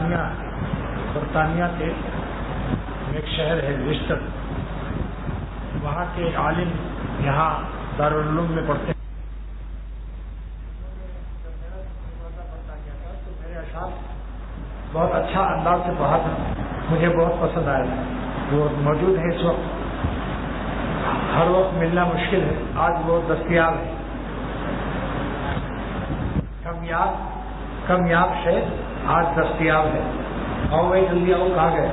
برطانیہ کے ایک شہر ہے لیسٹر، وہاں کے عالم یہاں دارالعلوم میں پڑھتے ہیں. تو میرے اشعار بہت اچھا انداز سے پڑھا تھا، مجھے بہت پسند آیا تھا. وہ موجود ہے اس وقت، ہر وقت ملنا مشکل ہے، آج وہ دستیاب ہے. کمیاب شے آج دستیاب ہے. آؤ بھائی جلدی آؤ، کہاں گئے؟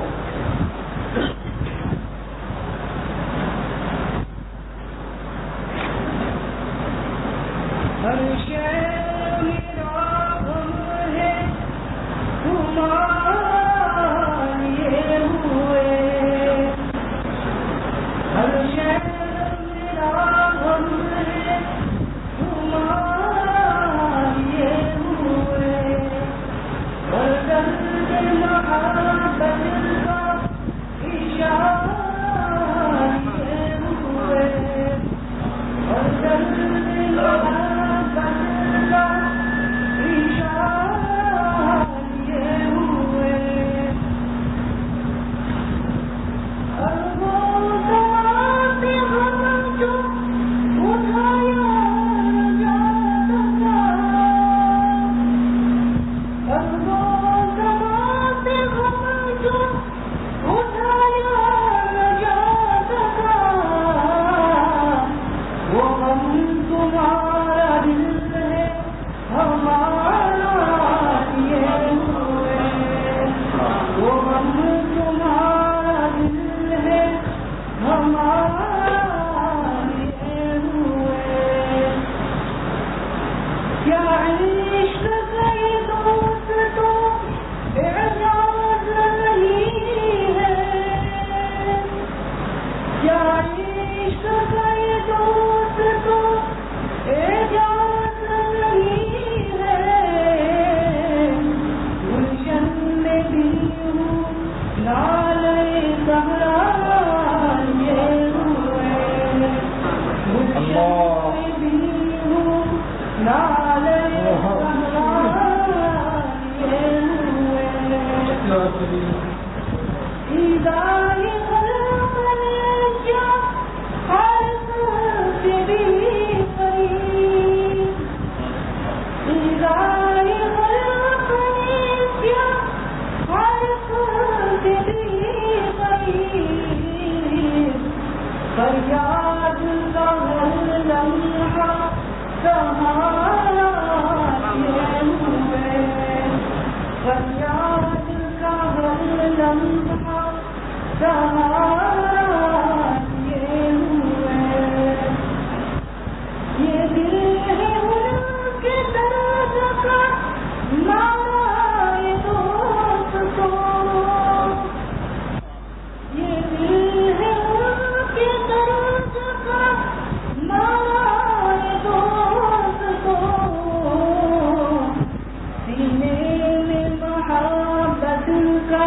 کا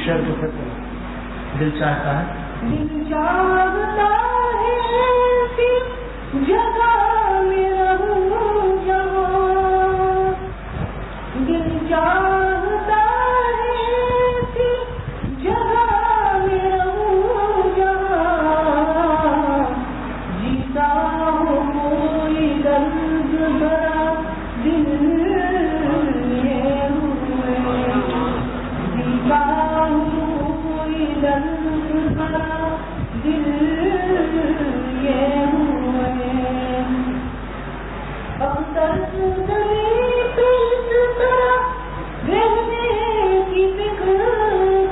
شعر کو پھر دل چاہتا ہے دل چاہتا ہے صرف جگہ میں رہوں جہاں، دل چاہتا ہے صرف جگہ میں رہوں جہاں، جیتا ہو کوئی درد بھرا دل یہ ہوئے، جیتا ہو کوئی درد بھرا دل یہ ہوئے، اب تک زمین پہ اس طرح رہنے کی فکر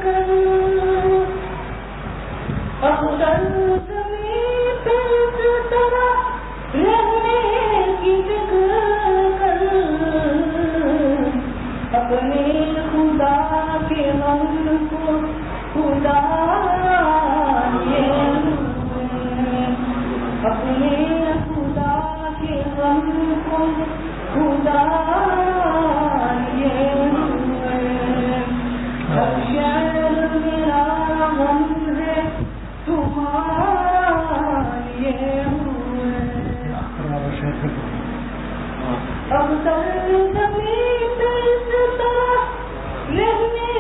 کروں، اب تک زمین پہ اس طرح رہنے کی فکر کروں، اپنے خدا کے غم کو خدا یہ ہوئے، اپنے خدا کے غم کو خدا یہ ہوئے، ہر شہر میرا غم ہے تمہارے ہوئے، اب تک زمین پہ اس طرح رہنے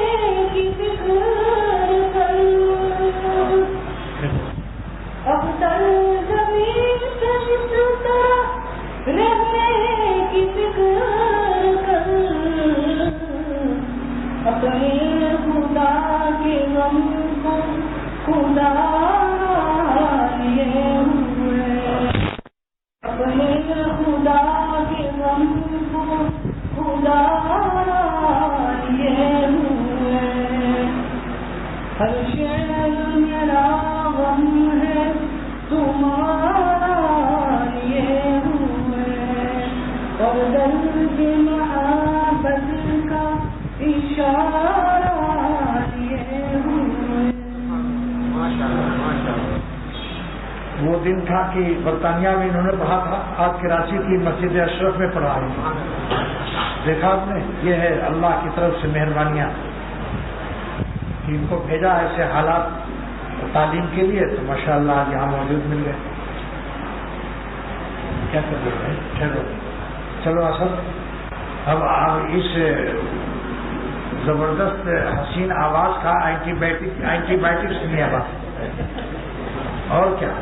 کی فکر کروں، اب تک زمین پہ اس طرح رہنے کی فکر کروں، اپنے خدا کے غم کو خدا یہ ہوئے، اپنے خدا کے غم کو خدا یہ ہوئے، ہر شہر میرا غم ہے تمہارے ہوئے، اور درد محبت کا اشارہ یہ ہوئے۔ وہ دن تھا کہ برطانیہ میں انہوں نے پڑھا تھا، آج کراچی کی مسجد اشرف میں پڑھا ہے، دیکھا آپ نے؟ یہ ہے اللہ کی طرف سے مہربانیاں کہ ان کو بھیجا ایسے حالات تعلیم کے لیے، تو ماشاءاللہ آج یہاں موجود مل گئے۔ کیا کر رہے ہیں؟ چلو اصل اب آپ اس زبردست حسین آواز کا اینٹی بائیوٹک سنی آواز، اور کیا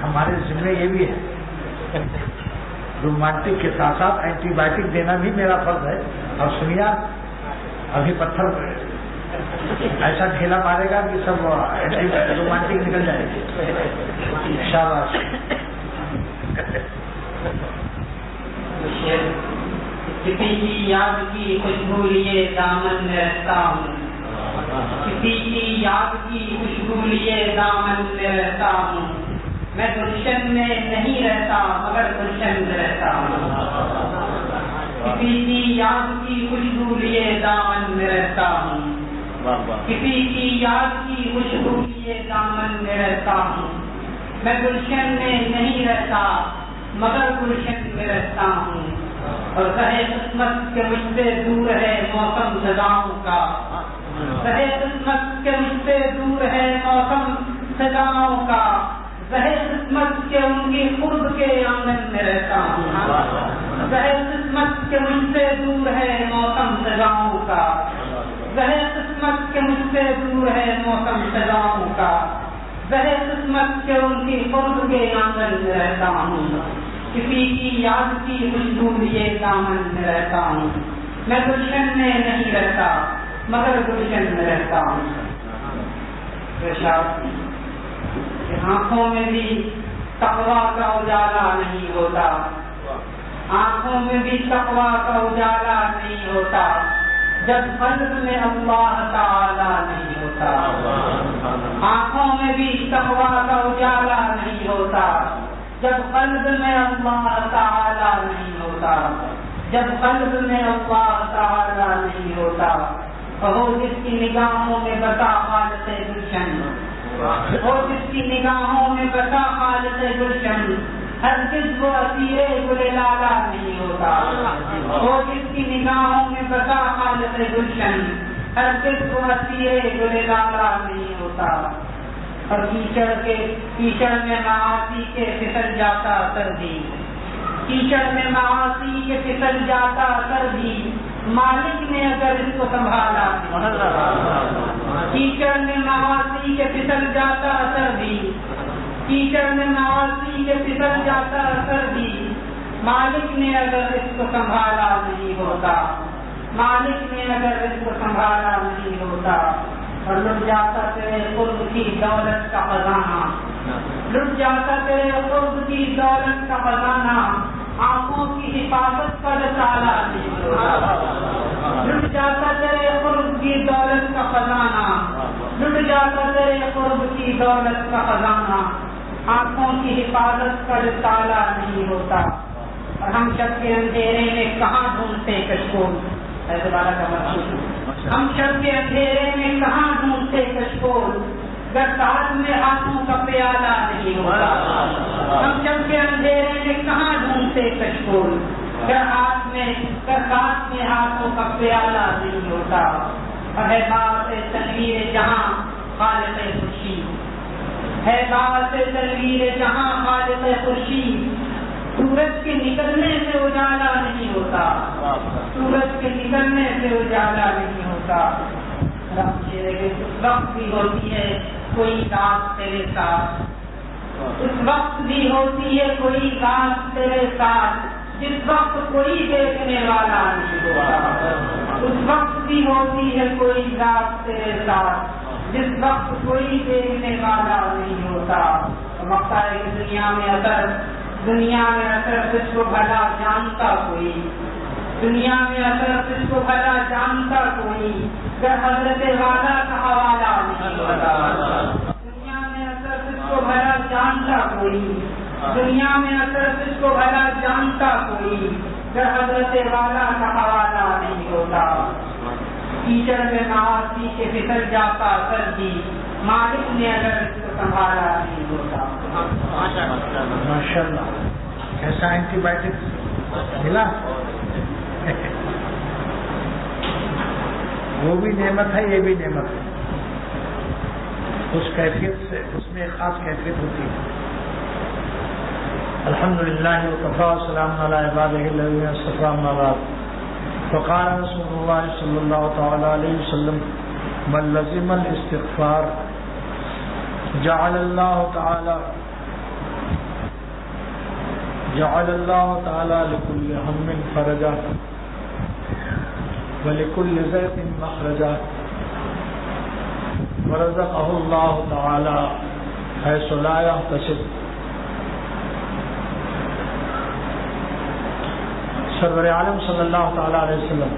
ہمارے ذمہ یہ بھی ہے، رومانٹک کے ساتھ ساتھ اینٹی بائیوٹک دینا بھی میرا فرض ہے۔ اور سنیا ابھی پتھر ایسا ڈھیلا مارے گا کہ سب رومانٹک نکل جائے گی، شاباش۔ کسی کی یاد کی خوشبو لیے دامن میں رہتا ہوں، کسی کی یاد کی خوشبو لیے دامن میں رہتا ہوں، میں گلشن میں نہیں رہتا مگر گلشن میں رہتا ہوں، کسی کی یاد کی خوشبو لیے دامن میں رہتا ہوں، کسی کی یاد کی خوشبو لیے دامن میں رہتا ہوں، میں گلشن میں نہیں رہتا مگر گلشن میں رہتا ہوں، اور رہے قسمت کے مجھ سے دور ہے موسم سزاؤں کا، رہے قسمت کے مجھ سے دور ہے موسم سزاؤں کا، رہے قسمت کے ان کی قرب کے آنگن میں رہتا ہوں، رہے قسمت کے مجھ سے دور ہے موسم سزاؤں کا، رہے قسمت کے مجھ سے دور ہے موسم سزاؤں کا، رہے قسمت کے ان کی قرب کے آنگن میں رہتا ہوں، کسی کی یاد کی خوشبو لیے دامن میں رہتا ہوں، میں گلشن میں نہیں رہتا مگر گلشن میں رہتا ہوں۔ آنکھوں میں بھی تقویٰ کا اجالا نہیں ہوتا، آنکھوں میں بھی تقویٰ کا اجالا نہیں ہوتا، جب قلب میں اللہ تعالی نہیں ہوتا، آنکھوں میں بھی تقویٰ کا اجالا نہیں ہوتا، جب قلب میں اللہ تعالی نہیں ہوتا، جب قلب میں اللہ تعالی نہیں ہوتا، وہ جس کی نگاہوں میں بتا حالت گلشن، وہ جس کی نگاہوں میں بتا حالت گلشن، ہرگز وہ اسیر گل لالا نہیں ہوتا، وہ جس کی نگاہوں میں بتا حالت گلشن، ہرگز وہ اسیر گل لالا نہیں ہوتا، اور کیچڑ میں معاصی کے پھسل جاتا سر بھی، کیچڑ میں معاصی کے پھسل جاتا سر بھی، مالک نے اگر اس کو سنبھالا، کیچڑ میں معاصی کے پھسل جاتا سر بھی، کیچڑ میں معاصی کے پھسل جاتا سر بھی، مالک نے اگر اس کو سنبھالا نہیں ہوتا، مالک نے اگر اس کو سنبھالا نہیں ہوتا، اور لٹ جاتا تیرے قرب کی دولت کا خزانہ، لٹ جاتا تیرے قرب کی دولت کا خزانہ، آنکھوں کی حفاظت کا تالا نہیں ہوتا، لٹ جاتا تیرے قرب کی دولت کا خزانہ، لٹ جاتا تیرے قرب کی دولت کا خزانہ، آنکھوں کی حفاظت کا تالا نہیں ہوتا، اور ہم شب کے اندھیرے میں کہاں ڈھونڈتے کشکول، ہم شب کے اندھیرے میں کہاں ڈھونڈتے کشکول، گر ساتھ میں ہاتھوں کا پیالہ نہیں ہوتا، ہم شب کے اندھیرے میں کہاں ڈھونڈتے کشکول، گر ساتھ میں ہاتھوں کا پیالہ نہیں ہوتا، اور ہے بات تنویر جہاں خالق خورشید، ہے بات تنویر جہاں خالق خورشید، سورج کے نکلنے سے اجالا نہیں ہوتا، سورج کے نکلنے سے اجالا نہیں ہوتا، اس وقت بھی ہوتی ہے کوئی رات تیرے ساتھ، اس وقت بھی ہوتی ہے کوئی رات تیرے ساتھ، جس وقت کوئی دیکھنے والا نہیں ہوتا، اس وقت بھی ہوتی ہے کوئی رات تیرے ساتھ، جس وقت کوئی دیکھنے والا نہیں ہوتا، وقت ہے کہ دنیا میں اثر کس کو بھلا جانتا کوئی، دنیا میں اثر کس کو بھلا جانتا کوئی، گر حضرت والا کا حوالہ نہیں ہوتا، دنیا میں اثر کس کو بھلا جانتا کوئی، دنیا میں اثر کس کو بھلا جانتا کوئی، گر حضرت والا کا حوالہ نہیں ہوتا، کیچڑ میں معاصی کے پھسل جاتا سر بھی، مالک نے اگر اس کو سنبھالا نہیں ہوتا۔ ماشاء اللہ، ایسا اینٹی بایوٹک ملا، وہ بھی نعمت ہے، یہ بھی نعمت ہے، اس کیفیت سے اس میں ایک خاص کیفیت ہوتی ہے۔ الحمدللہ وکفی وسلام علی عبادہ الذین اصطفی، اما بعد، فقال رسول اللہ صلی اللہ تعالی علیہ وسلم من لزم الاستغفار جعل اللہ تعالی لكل هم فرجا ولكل ضيق مخرجا ورزقه الله تعالی حيث لا يحتسب۔ سرور عالم صلی اللہ تعالی علیہ وسلم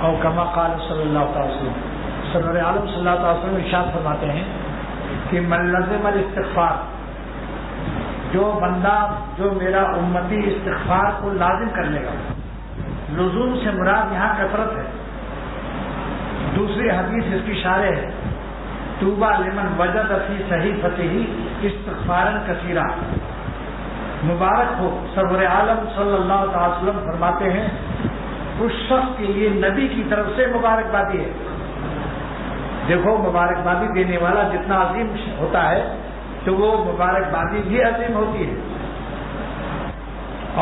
او کما قال صلی اللہ تعالی وسلم، سرور عالم صلی اللہ تعالی وسلم ارشاد فرماتے ہیں کہ من لزم الاستغفار، جو بندہ جو میرا امتی استغفار کو لازم کر لے گا، لزوم سے مراد یہاں کثرت ہے، دوسری حدیث اس کی شارح ہے، طوبی لمن وجد فی صحیفتہ استغفارا کثیرا، مبارک ہو، سرور عالم صلی اللہ تعالی وسلم فرماتے ہیں اس شخص کے لیے نبی کی طرف سے مبارکبادی ہے۔ دیکھو مبارکبادی دینے والا جتنا عظیم ہوتا ہے تو وہ مبارکبادی بھی عظیم ہوتی ہے،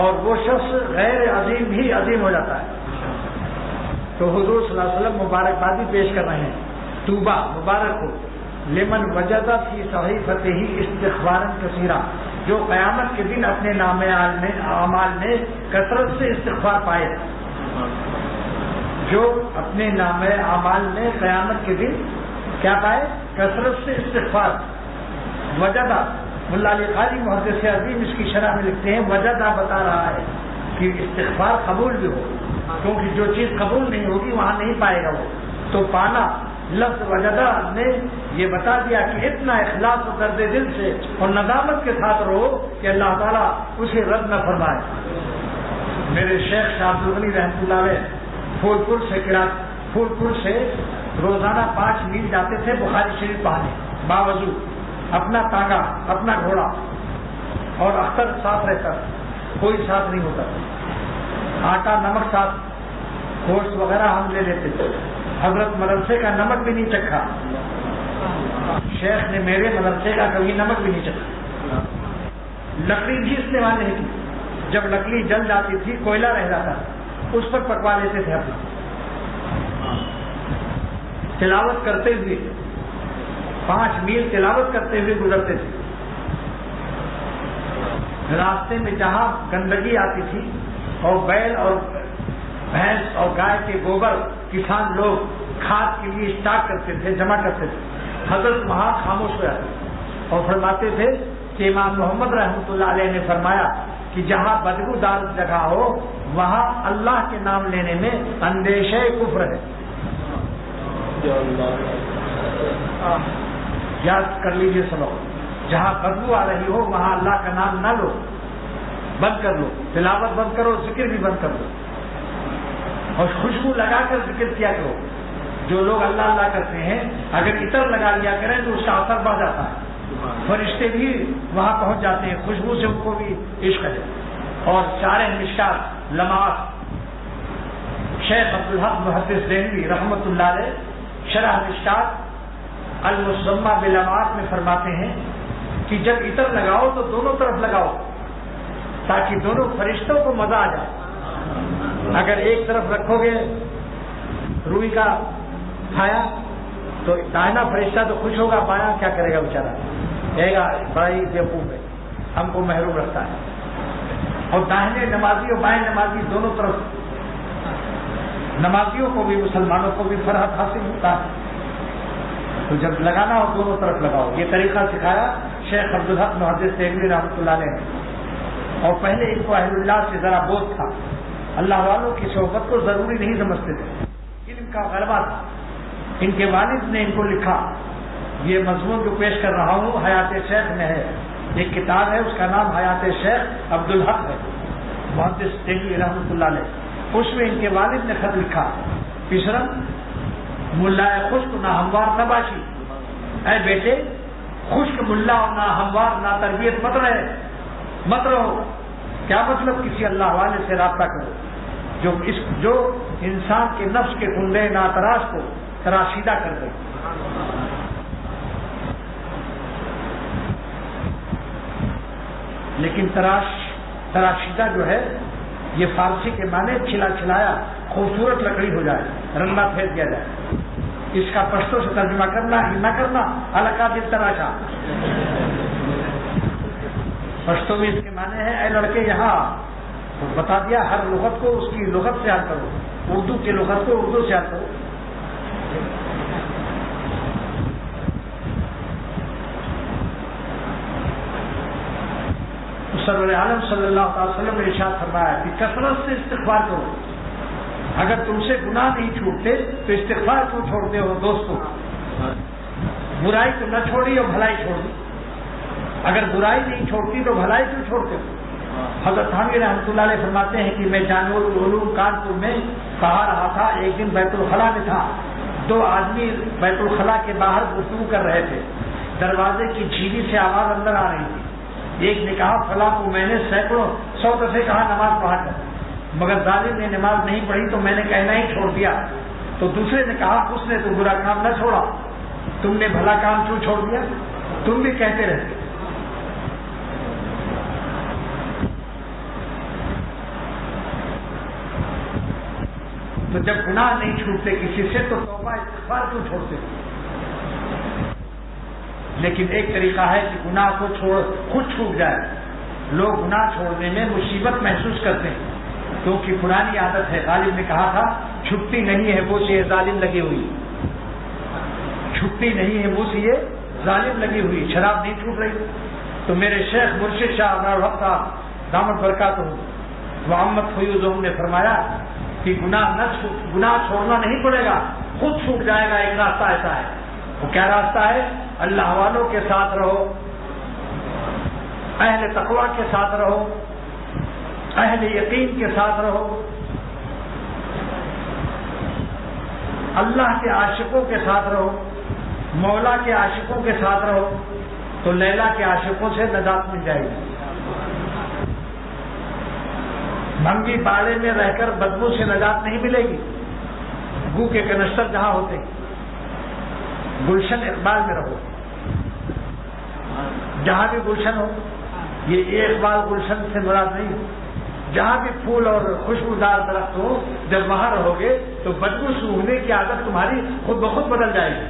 اور وہ شخص غیر عظیم بھی عظیم ہو جاتا ہے۔ تو حضور صلی اللہ علیہ وسلم مبارکبادی پیش کر رہے ہیں، طوبی مبارک ہو لمن وجد فی صحیفتہ استغفارا کثیرا، جو قیامت کے دن اپنے نامہ اعمال میں کثرت سے استغفار پائے، جو اپنے نامہ اعمال میں قیامت کے دن کیا پائے؟ کثرت سے استغفار۔ وجدہ، ملا علی قاری محدث عظیم اس کی شرح میں لکھتے ہیں وجدہ بتا رہا ہے کہ استغفار قبول بھی ہو، کیونکہ جو چیز قبول نہیں ہوگی وہاں نہیں پائے گا وہ، تو پانا لفظ وجدہ نے یہ بتا دیا کہ اتنا اخلاص و درد دل سے اور ندامت کے ساتھ رہو کہ اللہ تعالیٰ اسے رد نہ فرمائے۔ میرے شیخ شاہ عبد الغنی رحمۃ اللہ علیہ پھولپور سے روزانہ 5 میل جاتے تھے بخاری شریف پڑھانے، باوضو، اپنا تانگا، اپنا گھوڑا، اور اختر ساتھ رہتا، کوئی ساتھ نہیں ہوتا، آٹا نمک ساتھ، گوشت وغیرہ ہم لے لیتے تھے، حضرت مدرسے کا نمک بھی نہیں چکھا، شیخ نے میرے مدرسے کا کبھی نمک بھی نہیں چکھا، لکڑی بھی استعمال نہیں کی، جب لکڑی جل جاتی تھی کوئلہ رہ جاتا اس پر پکوا لیتے تھے اپنا، تلاوت کرتے ہوئے 5 میل تلاوت کرتے ہوئے گزرتے تھے، راستے میں جہاں گندگی آتی تھی اور بیل اور بھینس اور گائے کے گوبر کسان لوگ کھاد کے لیے اسٹاک کرتے تھے، جمع کرتے تھے، حضرت وہاں خاموش ہو جاتے اور فرماتے تھے کہ امام محمد رحمۃ اللہ علیہ نے فرمایا کہ جہاں بدبو دار جگہ ہو وہاں اللہ کے نام لینے میں اندیشہ کفر ہے۔ یاد کر لیجیے سنو، جہاں بدبو آ رہی ہو وہاں اللہ کا نام نہ لو، بند کر لو، تلاوت بند کرو، ذکر بھی بند کر لو، اور خوشبو لگا کر ذکر کیا کرو۔ جو لوگ اللہ اللہ کرتے ہیں اگر عطر لگا لیا کریں تو اس کا اثر بڑھ جاتا ہے، فرشتے بھی وہاں پہنچ جاتے ہیں، خوشبو سے ان کو بھی عشق ہے۔ اور شارح مشکات لمحات شیخ عبدالحق محدث دہلوی رحمۃ اللہ علیہ شرح مشکات المسمہ بلمحات میں فرماتے ہیں کہ جب عطر لگاؤ تو دونوں طرف لگاؤ تاکہ دونوں فرشتوں کو مزہ آ جائے۔ اگر ایک طرف رکھو گے روئی کا کھایا تو دائنا فرشتہ تو خوش ہوگا، بایاں کیا کرے گا بیچارہ، کہے گا بڑا ہی بیوقوف ہے، ہم کو محروم رکھتا ہے۔ اور داہنے نمازی اور بائیں نمازی دونوں طرف، نمازیوں کو بھی مسلمانوں کو بھی فرحت حاصل ہوتا ہے، تو جب لگانا ہو دونوں طرف لگاؤ۔ یہ طریقہ سکھایا شیخ عبدالحق محدث دہلوی رحمۃ اللہ علیہ۔ اور پہلے ان کو اہل اللہ سے ذرا بوجھ تھا، اللہ والوں کی صحبت کو ضروری نہیں سمجھتے تھے، علم کا غلبہ تھا۔ ان کے والد نے ان کو لکھا، یہ مضمون جو پیش کر رہا ہوں حیات شیخ میں ہے، ایک کتاب ہے اس کا نام حیات شیخ عبدالحق ہے محدث دہلوی رحمۃ اللہ علیہ۔ اس میں ان کے والد نے خط لکھا، پیشرم ملا خشک نہ ہموار نہ باشی، اے بیٹے خشک ملا اور نہ ہموار نہ تربیت مت رہو۔ کیا مطلب؟ کسی اللہ والے سے رابطہ کرو جو انسان کے نفس کے کنڈے ناتراش کو تراشیدہ کر دے۔ لیکن تراشیدہ جو ہے یہ فارسی کے معنی کھلا کھلایا خوبصورت لکڑی ہو جائے، رنگا پھیر دیا جائے۔ اس کا پشتو سے ترجمہ کرنا ہی نہ کرنا الکا دل تراشا، پشتو میں اس کے معنی ہے اے لڑکے یہاں، تو بتا دیا ہر لغت کو اس کی لغت سے حل کرو، اردو کی لغت کو اردو سے حل کرو۔ سرور عالم صلی اللہ علیہ وسلم نے ارشاد فرمایا کہ کثرت سے استغفار کرو، اگر تم سے گناہ نہیں چھوٹتے تو استغفار کیوں چھوڑتے ہو دوستو؟ برائی تو نہ چھوڑی اور بھلائی چھوڑ دی، اگر برائی نہیں چھوڑتی تو بھلائی کیوں چھوڑتے ہو؟ حضرت حامد رحمۃ اللہ علیہ فرماتے ہیں کہ میں جامع العلوم کانپور میں پڑھا رہا تھا، ایک دن بیت الخلاء میں تھا، 2 آدمی بیت الخلاء کے باہر گفتگو کر رہے تھے، دروازے کی جھیلی سے آواز اندر آ رہی تھی۔ ایک نے کہا فلاں کو میں نے 100 دفعے کہا نماز پڑھا کر، مگر ظالم نے نماز نہیں پڑھی تو میں نے کہنا ہی چھوڑ دیا۔ تو دوسرے نے کہا اس نے تو برا کام نہ چھوڑا، تم نے بھلا کام کیوں چھوڑ دیا؟ تم بھی کہتے رہتے۔ تو جب گناہ نہیں چھوٹتے کسی سے تو توبہ استغفار کیوں چھوڑتے؟ لیکن ایک طریقہ ہے کہ گناہ کو خود چھوٹ جائے۔ لوگ گناہ چھوڑنے میں مصیبت محسوس کرتے ہیں کیونکہ پرانی عادت ہے۔ غالب نے کہا تھا چھٹی نہیں ہے وہ سے ظالم لگی ہوئی، چھٹی نہیں ہے وہ سے یہ ظالم لگی ہوئی، شراب نہیں چھوٹ رہی۔ تو میرے شیخ مرشد شاہ ابراہیم صاحب دامت برکاتہ محمد فیوز نے فرمایا کہ گناہ چھوڑنا نہیں پڑے گا، خود چھوٹ جائے گا۔ ایک راستہ ایسا ہے، وہ کیا راستہ ہے؟ اللہ والوں کے ساتھ رہو، اہل تقوی کے ساتھ رہو، اہل یقین کے ساتھ رہو، اللہ کے عاشقوں کے ساتھ رہو، مولا کے عاشقوں کے ساتھ رہو، تو لیلا کے عاشقوں سے نجات مل جائے گی۔ بھنگی باڑے میں رہ کر بدبو سے نجات نہیں ملے گی، خوشبو کے کنستر جہاں ہوتے ہیں، گلشن اقبال میں رہو، جہاں بھی گلشن ہو، یہ اقبال گلشن سے مراد نہیں ہے، جہاں بھی پھول اور خوشبودار درخت ہو، جب وہاں رہو گے تو بدبو سونگھنے کی عادت تمہاری خود بخود بدل جائے گی۔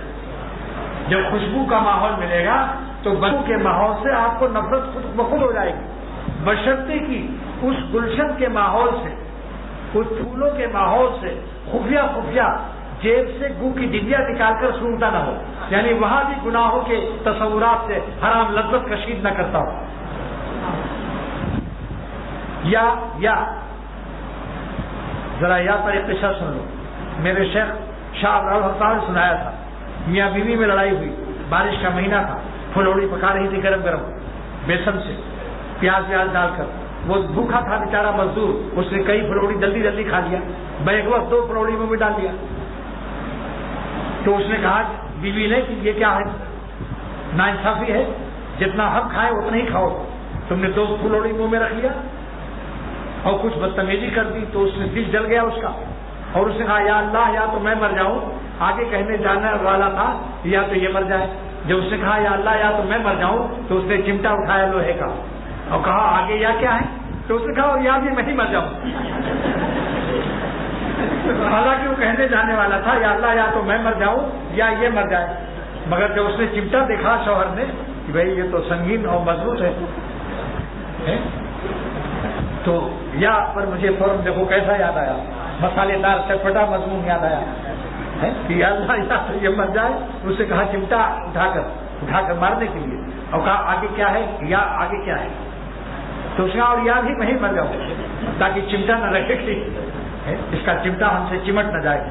جب خوشبو کا ماحول ملے گا تو بدبو کے ماحول سے آپ کو نفرت خود بخود ہو جائے گی، بشرطے کی اس گلشن کے ماحول سے، اس پھولوں کے ماحول سے خفیہ خفیہ جیب سے گو کی ڈبیا نکال کر سونگتا نہ ہو، یعنی وہاں بھی گناہوں کے تصورات سے حرام لذت کشید نہ کرتا ہو۔ یا ذرا یا پر ایک قصہ سن لو، میرے شیخ شاہ نے سنایا تھا، میاں بیوی میں لڑائی ہوئی، بارش کا مہینہ تھا، پھلوڑی پکا رہی تھی گرم گرم بیسن سے پیاز ویاز ڈال کر، وہ بھوکا تھا بیچارہ مزدور، اس نے کئی پھلوڑی جلدی جلدی کھا لیا، بیک وقت 2 پھلوڑی میں بھی ڈال دیا۔ تو اس نے کہا بیوی نے کہ یہ کیا ہے، ناانصافی ہے، جتنا ہم کھائیں اتنا ہی کھاؤ، تم نے 2 پھلوڑی منہ میں رکھ لیا اور کچھ بدتمیزی کر دی۔ تو اس نے دل جل گیا اس کا، اور اس نے کہا یا اللہ یا تو میں مر جاؤں، آگے کہنے جانے والا تھا یا تو یہ مر جائے۔ جب اس نے کہا یا اللہ یا تو میں مر جاؤں تو اس نے چمٹا اٹھایا لوہے کا اور کہا آگے یا کیا ہے، تو اس نے کہا یا بھی میں ہی مر جاؤں۔ حالانکہ وہ کہنے جانے والا تھا یا اللہ یا تو میں مر جاؤں یا یہ مر جائے، مگر جب اس نے چمٹا دیکھا شوہر نے کہ بھائی یہ تو سنگین اور مضبوط ہے، تو یا پر مجھے فوراً دیکھو کیسا یاد آیا، مسالے دار چٹپٹا مضمون یاد آیا کہ یا اللہ یا تو یہ مر جائے۔ اس نے کہا چمٹا اٹھا کر مارنے کے لیے، اور کہا آگے کیا ہے، یا آگے کیا ہے، تو اس نے کہا اور یا بھی میں ہی مر جاؤں تاکہ چمٹا نہ رہے کہ اس کا چمٹا ہم سے چمٹ نہ جائے۔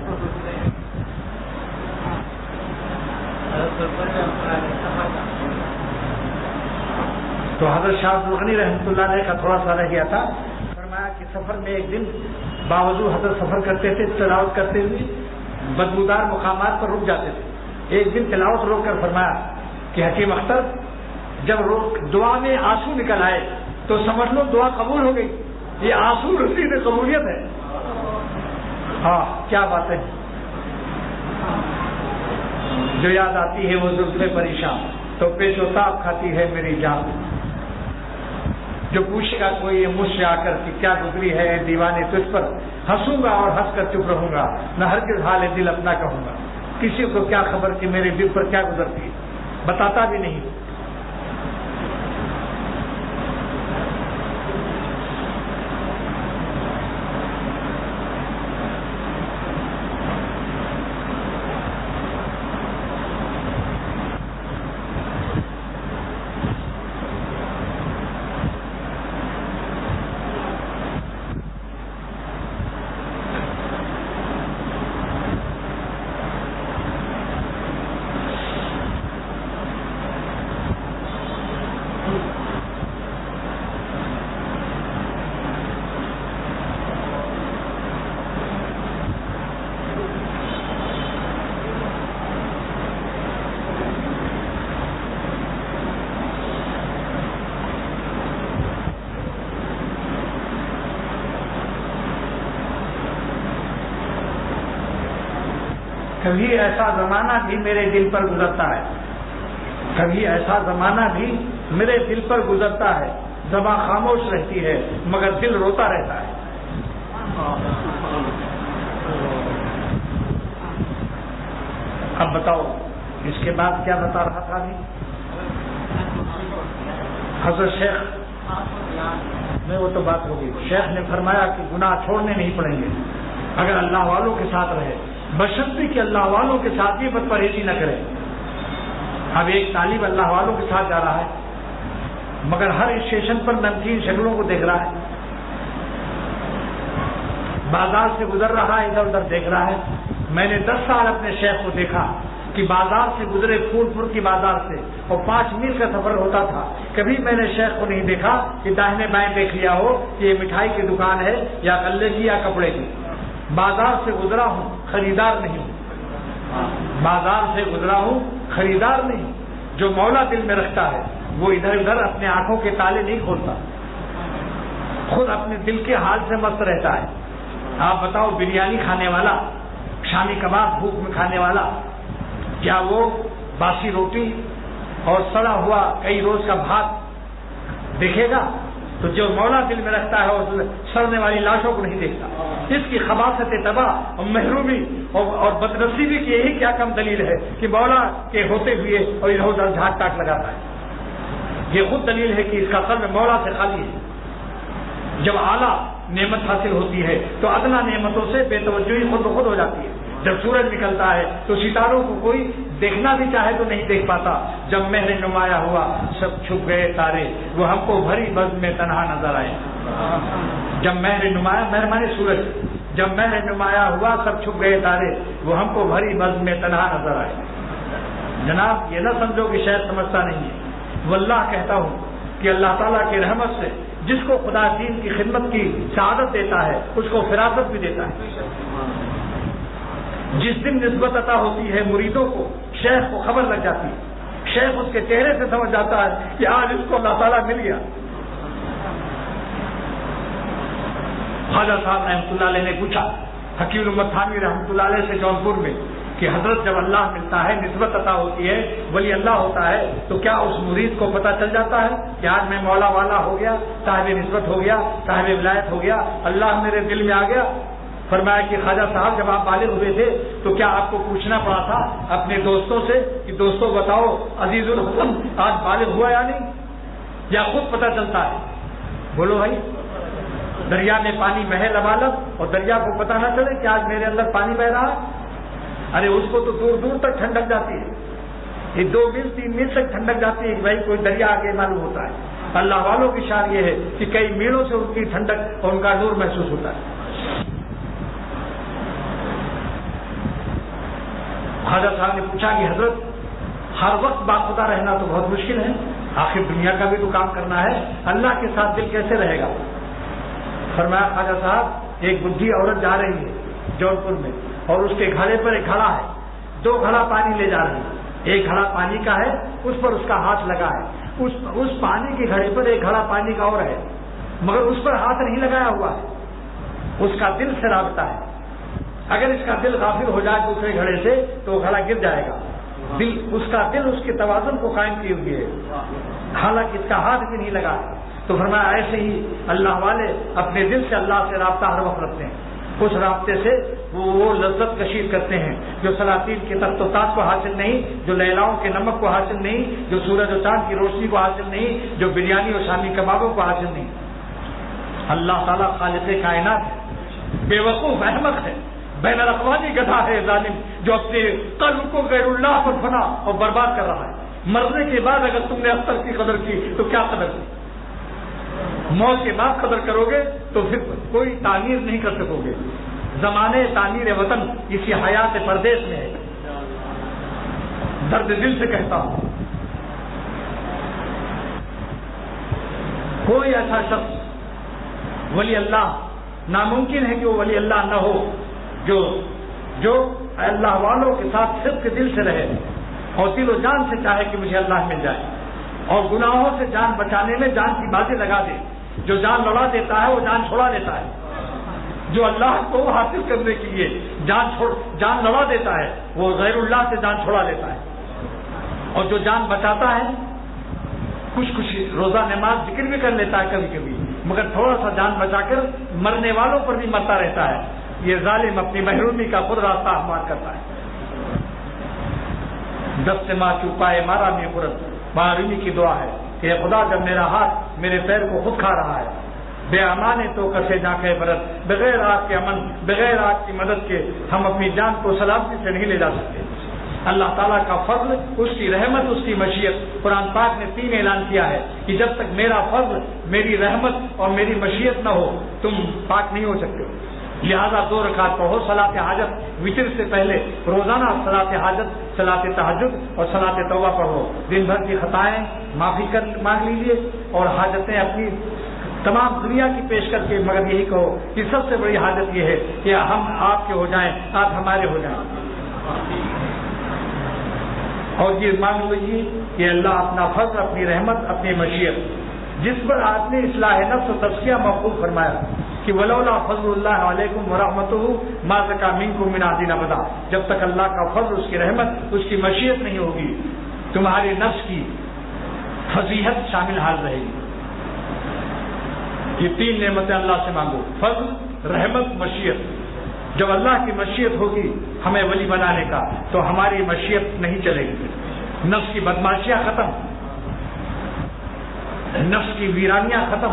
تو حضرت شاہ عبد الغنی رحمۃ اللہ علیہ کا تھوڑا سا رہ گیا تھا، فرمایا کہ سفر میں ایک دن باوجود حضرت سفر کرتے تھے، تلاوت کرتے ہوئے بدبودار مقامات پر رک جاتے تھے۔ ایک دن تلاوت روک کر فرمایا کہ حکیم اختر جب دعا میں آنسو نکل آئے تو سمجھ لو دعا قبول ہو گئی، یہ آنسو رسی سے قبولیت ہے۔ ہاں کیا بات ہے، جو یاد آتی ہے وہ زلفیں پریشان تو پیش و تاب کھاتی ہے میری جان، جو پوچھے گا کوئی مجھ سے آ کر کہ کیا گزری ہے دیوانے تجھ پر، ہنسوں گا اور ہنس کر چپ رہوں گا، نہ ہرگز حال دل اپنا کہوں گا۔ کسی کو کیا خبر کہ میرے دل پر کیا گزرتی ہے، بتاتا بھی نہیں۔ کبھی ایسا زمانہ بھی میرے دل پر گزرتا ہے، کبھی ایسا زمانہ بھی میرے دل پر گزرتا ہے، زباں خاموش رہتی ہے مگر دل روتا رہتا ہے۔ اب بتاؤ اس کے بعد کیا بتا رہا تھا ابھی؟ حضرت شیخ میں وہ تو بات ہوگی، شیخ نے فرمایا کہ گناہ چھوڑنے نہیں پڑیں گے اگر اللہ والوں کے ساتھ رہے، بشرطے کہ اللہ والوں کے ساتھ یہ بد پرہیزی نہ کرے۔ اب ایک طالب اللہ والوں کے ساتھ جا رہا ہے مگر ہر اسٹیشن پر نمکین شکلوں کو دیکھ رہا ہے، بازار سے گزر رہا ہے، ادھر ادھر دیکھ رہا ہے۔ میں نے 10 سال اپنے شیخ کو دیکھا کہ بازار سے گزرے، پھول پور کی بازار سے، اور 5 میل کا سفر ہوتا تھا، کبھی میں نے شیخ کو نہیں دیکھا کہ داہنے بائیں دیکھ لیا ہو کہ یہ مٹھائی کی دکان ہے یا غلے کی یا کپڑے کی۔ بازار سے گزرا ہوں، خریدار نہیں ہوں، بازار سے گزرا ہوں، خریدار نہیں۔ جو مولا دل میں رکھتا ہے وہ ادھر ادھر اپنے آنکھوں کے تالے نہیں کھولتا، خود اپنے دل کے حال سے مست رہتا ہے۔ آپ بتاؤ بریانی کھانے والا شامی کباب بھوک میں کھانے والا کیا وہ باسی روٹی اور سڑا ہوا کئی روز کا بھات دیکھے گا؟ تو جو مولا دل میں رکھتا ہے اس سڑنے والی لاشوں کو نہیں دیکھتا. اس کی خباثت تباہ اور محرومی اور بدنصیبی کی یہی کیا کم دلیل ہے کہ مولا کے ہوتے ہوئے اور ادھر جھاٹ ٹاٹ لگاتا ہے. یہ خود دلیل ہے کہ اس کا قلب مولا سے خالی ہے. جب اعلیٰ نعمت حاصل ہوتی ہے تو ادنا نعمتوں سے بے توجہی خود بخود ہو جاتی ہے. جب سورج نکلتا ہے تو ستاروں کو کوئی دیکھنا بھی چاہے تو نہیں دیکھ پاتا. جب مہر نمایاں ہوا سب چھپ گئے تارے وہ ہم کو بھری بزم میں تنہا نظر آئے. جب مہر نمایاں مہر مانے سورج، جب مہر نمایاں ہوا سب چھپ گئے تارے وہ ہم کو بھری بزم میں تنہا نظر آئے. جناب یہ نہ سمجھو کہ شاید سمجھتا نہیں ہے. واللہ کہتا ہوں کہ اللہ تعالیٰ کی رحمت سے جس کو خدا دین کی خدمت کی سعادت دیتا ہے اس کو فراست بھی دیتا ہے. جس دن نسبت عطا ہوتی ہے مریدوں کو، شیخ کو خبر لگ جاتی ہے. شیخ اس کے چہرے سے سمجھ جاتا ہے کہ آج اس کو اللہ تعالیٰ مل گیا. خواجہ صاحب رحمۃ اللہ علیہ نے پوچھا حکیم الامت تھانوی رحمۃ اللہ علیہ سے جونپور میں کہ حضرت جب اللہ ملتا ہے نسبت عطا ہوتی ہے ولی اللہ ہوتا ہے تو کیا اس مرید کو پتہ چل جاتا ہے کہ آج میں مولا والا ہو گیا، صاحب نسبت ہو گیا، صاحب ولایت ہو گیا، اللہ میرے دل میں آ گیا؟ فرمایا کہ خواجہ صاحب جب آپ بالغ ہوئے تھے تو کیا آپ کو پوچھنا پڑا تھا اپنے دوستوں سے کہ دوستوں بتاؤ عزیز الحسن آج بالغ ہوا یا نہیں، یا خود پتہ چلتا ہے؟ بولو بھائی. دریا میں پانی بہے لبالب اور دریا کو پتہ نہ چلے کہ آج میرے اندر پانی بہ رہا ہے؟ ارے اس کو تو دور دور تک ٹھنڈک جاتی ہے. یہ 2 میل 3 میل تک ٹھنڈک جاتی ہے کہ بھائی کوئی دریا آگے معلوم ہوتا ہے. اللہ والوں کی شان یہ ہے کہ کئی میلوں سے ان کی ٹھنڈک اور ان کا نور محسوس ہوتا ہے. خواجہ صاحب نے پوچھا کہ حضرت ہر وقت باخدا رہنا تو بہت مشکل ہے، آخر دنیا کا بھی تو کام کرنا ہے، اللہ کے ساتھ دل کیسے رہے گا؟ فرمایا خواجہ صاحب ایک بڈھی عورت جا رہی ہے جونپور میں اور اس کے گھڑے پر ایک گھڑا ہے، 2 گھڑا پانی لے جا رہی ہے. ایک گھڑا پانی کا ہے اس پر اس کا ہاتھ لگا ہے، اس پانی کے گھڑے پر ایک گھڑا پانی کا اور ہے مگر اس پر ہاتھ نہیں لگایا ہوا ہے. اس کا دل سے رابطہ ہے. اگر اس کا دل غافل ہو جائے دوسرے گھڑے سے تو وہ گھڑا گر جائے گا. اس کا دل اس کے توازن کو قائم کیے ہوئے ہے حالانکہ اس کا ہاتھ بھی نہیں لگا. تو فرمایا ایسے ہی اللہ والے اپنے دل سے اللہ سے رابطہ ہر وقت رکھتے ہیں. اس رابطے سے وہ لذت کشید کرتے ہیں جو سلاطین کے تخت و تاج کو حاصل نہیں، جو لیلاؤں کے نمک کو حاصل نہیں، جو سورج و چاند کی روشنی کو حاصل نہیں، جو بریانی اور شامی کبابوں کو حاصل نہیں. اللہ تعالیٰ خالق کائنات ہے، بے وقوف احمق ہے، بین الاقوامی گدھا ہے ظالم جو اپنے قلب کو غیر اللہ پر فنا اور برباد کر رہا ہے. مرنے کے بعد اگر تم نے اختر کی قدر کی تو کیا قدر کی؟ موت کے بعد قدر کرو گے تو پھر کوئی تعمیر نہیں کر سکو گے. زمانے تعمیر وطن اسی حیات پردیس میں ہے. درد دل سے کہتا ہوں کوئی ایسا شخص ولی اللہ ناممکن ہے کہ وہ ولی اللہ نہ ہو جو اللہ والوں کے ساتھ صدق دل سے رہے اور دل و جان سے چاہے کہ مجھے اللہ مل جائے اور گناہوں سے جان بچانے میں جان کی بازی لگا دے. جو جان لڑا دیتا ہے وہ جان چھوڑا لیتا ہے. جو اللہ کو حاصل کرنے کے لیے جان لڑا دیتا ہے وہ غیر اللہ سے جان چھوڑا لیتا ہے. اور جو جان بچاتا ہے کچھ روزہ نماز ذکر بھی کر لیتا ہے کبھی کبھی مگر تھوڑا سا جان بچا کر مرنے والوں پر بھی مرتا رہتا ہے. یہ ظالم اپنی محرومی کا خود راستہ ہموار کرتا ہے. دست ماں چوپائے مارا میں قرت محرومی کی دعا ہے کہ خدا جب میرا ہاتھ میرے پیر کو خود کھا رہا ہے بے امانے تو کسے جا کے برت بغیر آپ کے امن بغیر آپ کی مدد کے ہم اپنی جان کو سلامتی سے نہیں لے جا سکتے. اللہ تعالیٰ کا فضل، اس کی رحمت، اس کی مشیت. قرآن پاک نے 3 اعلان کیا ہے کہ جب تک میرا فضل، میری رحمت اور میری مشیت نہ ہو تم پاک نہیں ہو سکتے. لہذا 2 رکعت پڑھو صلاۃ حاجت وتر سے پہلے. روزانہ صلاۃ حاجت، صلاۃ تہجد اور صلاۃ توبہ پڑھو. دن بھر کی خطائیں معافی مانگ لیجیے اور حاجتیں اپنی تمام دنیا کی پیش کر کے مگر یہی کہو کہ سب سے بڑی حاجت یہ ہے کہ ہم آپ کے ہو جائیں، آپ ہمارے ہو جائیں. اور یہ مانگ لیجیے کہ اللہ اپنا فضل، اپنی رحمت، اپنی مشیت جس پر آپ نے اصلاح نفس و تزکیہ موقوف فرمایا کہ ولولا فضل اللہ علیکم ورحمتہ ما زکا منکم من احد ابدا، جب تک اللہ کا فضل، اس کی رحمت، اس کی مشیت نہیں ہوگی تمہارے نفس کی فضیحت شامل حال رہے گی۔ یہ تین نعمتیں اللہ سے مانگو، فضل، رحمت، مشیت۔ جب اللہ کی مشیت ہوگی ہمیں ولی بنانے کا تو ہماری مشیت نہیں چلے گی، نفس کی بدماشیاں ختم، نفس کی ویرانیاں ختم،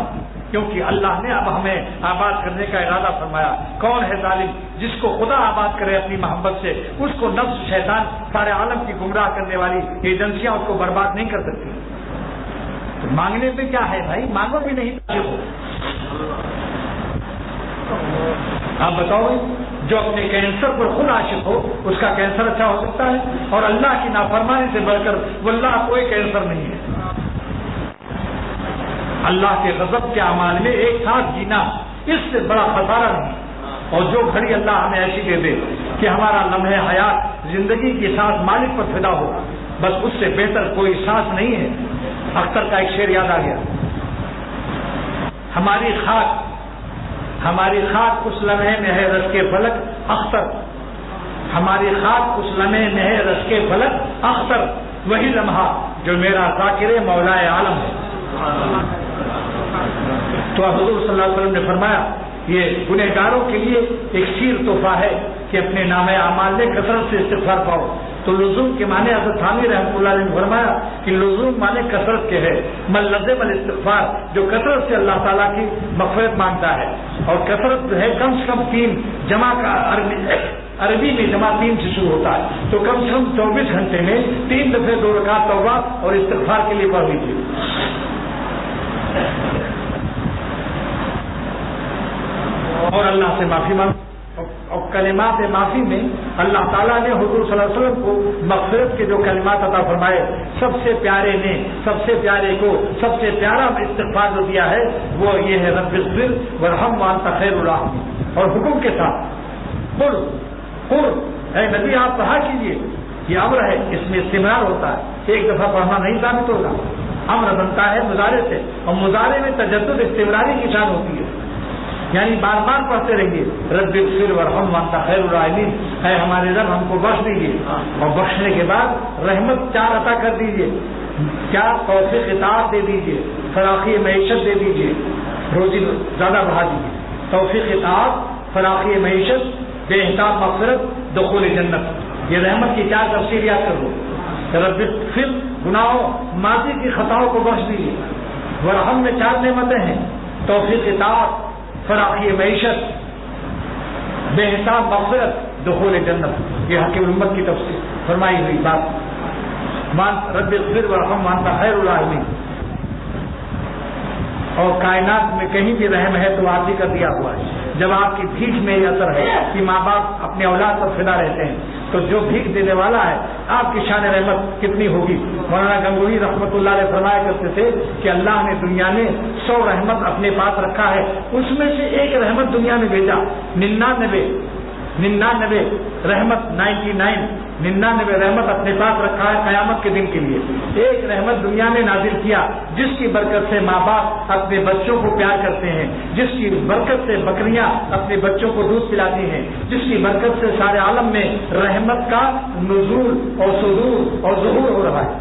کیونکہ اللہ نے اب ہمیں آباد کرنے کا ارادہ فرمایا۔ کون ہے ظالم جس کو خدا آباد کرے اپنی محبت سے؟ اس کو نفس، شیطان، سارے عالم کی گمراہ کرنے والی ایجنسیاں اس کو برباد نہیں کر سکتی۔ تو مانگنے پہ کیا ہے بھائی، مانگو بھی نہیں ہو۔ آپ بتاؤ، جو اپنے کینسر پر خود عاشق ہو اس کا کینسر اچھا ہو سکتا ہے؟ اور اللہ کی نافرمانی سے بڑھ کر واللہ کوئی کینسر نہیں ہے۔ اللہ کے غضب کے اعمال میں ایک ساتھ جینا اس سے بڑا خسارہ نہیں۔ اور جو گھڑی اللہ ہمیں ایسی دے دے کہ ہمارا لمحے حیات زندگی کی سانس مالک پر فدا ہو، بس اس سے بہتر کوئی سانس نہیں ہے۔ اختر کا ایک شعر یاد آ گیا، ہماری خاک اس لمحے میں ہے رس کے فلک اختر، ہماری خاک اس لمحے میں ہے رس کے فلک اختر، وہی لمحہ جو میرا ذاکر مولائے عالم ہے۔ تو حضور صلی اللہ علیہ وسلم نے فرمایا یہ گنہگاروں کے لیے ایک شیر تحفہ ہے کہ اپنے نام اعمال میں کثرت سے استغفار پاؤ۔ تو لزوم کے معنی حضرت تھانوی رحمۃ اللہ علیہ نے فرمایا کہ لزوم معنی کثرت کے ہے، من لزم الاستغفار، جو کثرت سے اللہ تعالیٰ کی مغفرت مانگتا ہے۔ اور کثرت جو ہے کم سے کم 3 جمع کا عربی میں جمع 3 سے شروع ہوتا ہے، تو کم سے کم 24 گھنٹے میں 3 دفعے 2 رکعت توبہ اور استغفار کے لیے پڑھ لیجیے۔ اور اللہ سے معافی مانگ، اور کلمات معافی میں اللہ تعالیٰ نے حضور صلی اللہ علیہ وسلم کو مغفرت کے جو کلمات عطا فرمائے، سب سے پیارے نے، سب سے پیارے کو سب سے پیارا استغفار جو دیا ہے وہ یہ ہے، رب اغفر وارحم وانت خیر الراحمین۔ اور حکم کے ساتھ قل اے نبی آپ پڑھا کیجیے، یہ امر ہے، اس میں استمرار ہوتا ہے، ایک دفعہ پڑھنا نہیں ثابت ہوگا، امر بنتا ہے مضارع سے، اور مضارع میں تجدد استمراری کی شان ہوتی ہے، یعنی بار بار پڑھتے رہیے، رب اغفر وارحم وانت خیر الراحمین، اے ہمارے رب ہم کو بخش دیجیے، اور بخشنے کے بعد رحمت 4 عطا کر دیجیے، کیا توفیق اطاعت دے دیجیے، فراخی معیشت دے دیجیے، روزی زیادہ بڑھا دیجیے، توفیق اطاعت، فراخی معیشت، بے حساب مغفرت، دخول جنت۔ یہ رحمت کی 4 تفسیر یاد کر لو، رب اغفر گناہوں ماضی کی خطاؤں کو بخش دیجیے، ورحم میں 4 نعمتیں ہیں، توفیق اطاعت، فراخی معیشت، بے حساب مغفرت، دخول جنت۔ یہ حکیم الامت کی تفسیر فرمائی ہوئی بات، رب اغفر وارحم وانت خیر الراحمین۔ اور کائنات میں کہیں بھی رحم ہے تو آپ ہی کا دیا ہوا ہے۔ جب آپ کی بھیک میں یہ اثر ہے کہ ماں باپ اپنے اولاد پر فدا رہتے ہیں، تو جو بھیک دینے والا ہے آپ کی شان رحمت کتنی ہوگی۔ مولانا گنگوہی رحمۃ اللہ علیہ فرمایا کرتے تھے کہ اللہ نے دنیا میں 100 رحمت اپنے پاس رکھا ہے، اس میں سے ایک رحمت دنیا میں بھیجا، 99 رحمت 99 رحمت اپنے پاس رکھا ہے قیامت کے دن کے لیے۔ ایک رحمت دنیا میں نازل کیا جس کی برکت سے ماں باپ اپنے بچوں کو پیار کرتے ہیں، جس کی برکت سے بکریاں اپنے بچوں کو دودھ پلاتی ہیں، جس کی برکت سے سارے عالم میں رحمت کا نزول اور صدور اور ظہور ہو رہا ہے۔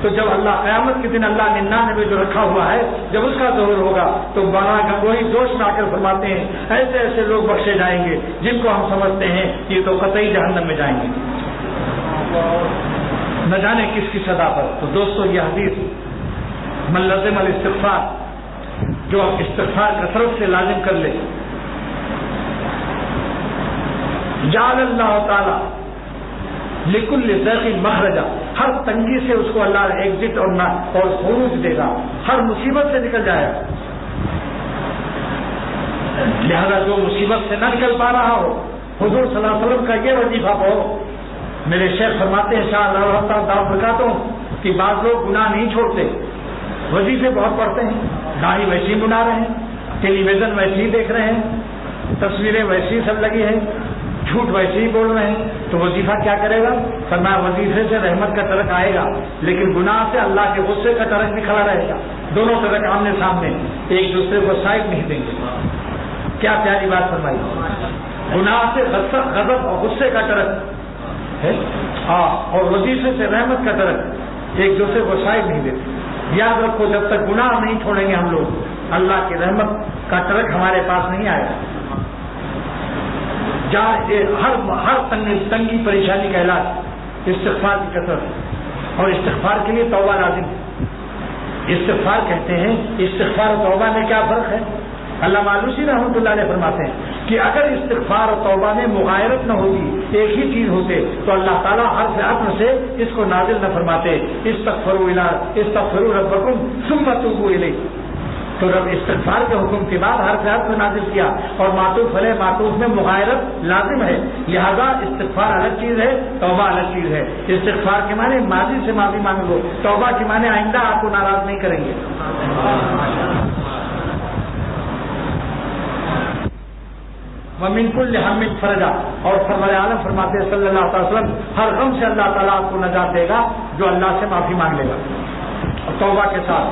تو جب اللہ قیامت کے دن اللہ 99 جو رکھا ہوا ہے جب اس کا ظہور ہوگا تو مولانا گنگوہی جوش میں آ کر فرماتے ہیں ایسے ایسے لوگ بخشے جائیں گے جن کو ہم سمجھتے ہیں کہ تو قطعی جہنم میں جائیں گے، نہ جانے کس کی صدا پر۔ تو دوستو یہ حدیث من لزم الاستغفار، جو استغفار کثرت سے لازم کر لے، جعل اللہ تعالی لکل ضیق مخرجا، ہر تنگی سے اس کو اللہ ایگزٹ اور خروج دے گا، ہر مصیبت سے نکل جائے گا۔ لہذا جو مصیبت سے نہ نکل پا رہا ہو، حضور صلی اللہ علیہ وسلم کا یہ وظیفہ ہو۔ میرے شیخ فرماتے ہیں شاہ اللہ دعوت بکاتا ہوں کہ بعض لوگ گناہ نہیں چھوڑتے، وظیفے بہت پڑھتے ہیں، داڑھی ویسی بنا رہے ہیں، ٹیلی ویژن ویسی دیکھ رہے ہیں، تصویریں ویسی سب لگی ہیں، جھوٹ ویسے ہی بول رہے ہیں تو وظیفہ کیا کرے گا؟ فرمایا وظیفے سے رحمت کا ٹرک آئے گا لیکن گناہ سے اللہ کے غصے کا ٹرک بھی کھڑا رہے گا. دونوں ٹرک آمنے سامنے ایک دوسرے کو سائڈ نہیں دیں گے. کیا پیاری بات فرمائی. گناہ سے غضب اور غصے کا ٹرک ہے اور وظیفے سے رحمت کا ٹرک ایک دوسرے کو سائڈ نہیں دیتے. یاد رکھو جب تک گناہ نہیں چھوڑیں گے ہم لوگ اللہ کی رحمت کا ٹرک ہمارے پاس نہیں آئے گا. ہر تنگی پریشانی کا علاج استغفار کی کثرت اور استغفار کے لیے توبہ لازم. استغفار کہتے ہیں استغفار اور توبہ میں کیا فرق ہے؟ علامہ آلوسی رحمۃ اللہ علیہ فرماتے ہیں کہ اگر استغفار اور توبہ میں مغایرت نہ ہوگی ایک ہی چیز ہوتے تو اللہ تعالیٰ حرف عطف سے اس کو نازل نہ فرماتے استغفروا ربکم ثم توبوا الیہ. تو رب استغفار کے حکم کے بعد حرف عطف میں نازل کیا اور معطوف علیہ معطوف میں مغایرت لازم ہے. لہذا استغفار الگ چیز ہے توبہ الگ چیز ہے. استغفار کے معنی ماضی سے معافی مانگ لو, توبہ کے معنی آئندہ آپ کو ناراض نہیں کریں گے. وَمِن كُلِّ هَمٍّ فَرَجًا اور سرور عالم فرماتے ہیں صلی اللہ علیہ وسلم ہر غم سے اللہ تعالیٰ آپ کو نجات دے گا جو اللہ سے معافی مانگ لے گا اور توبہ کے ساتھ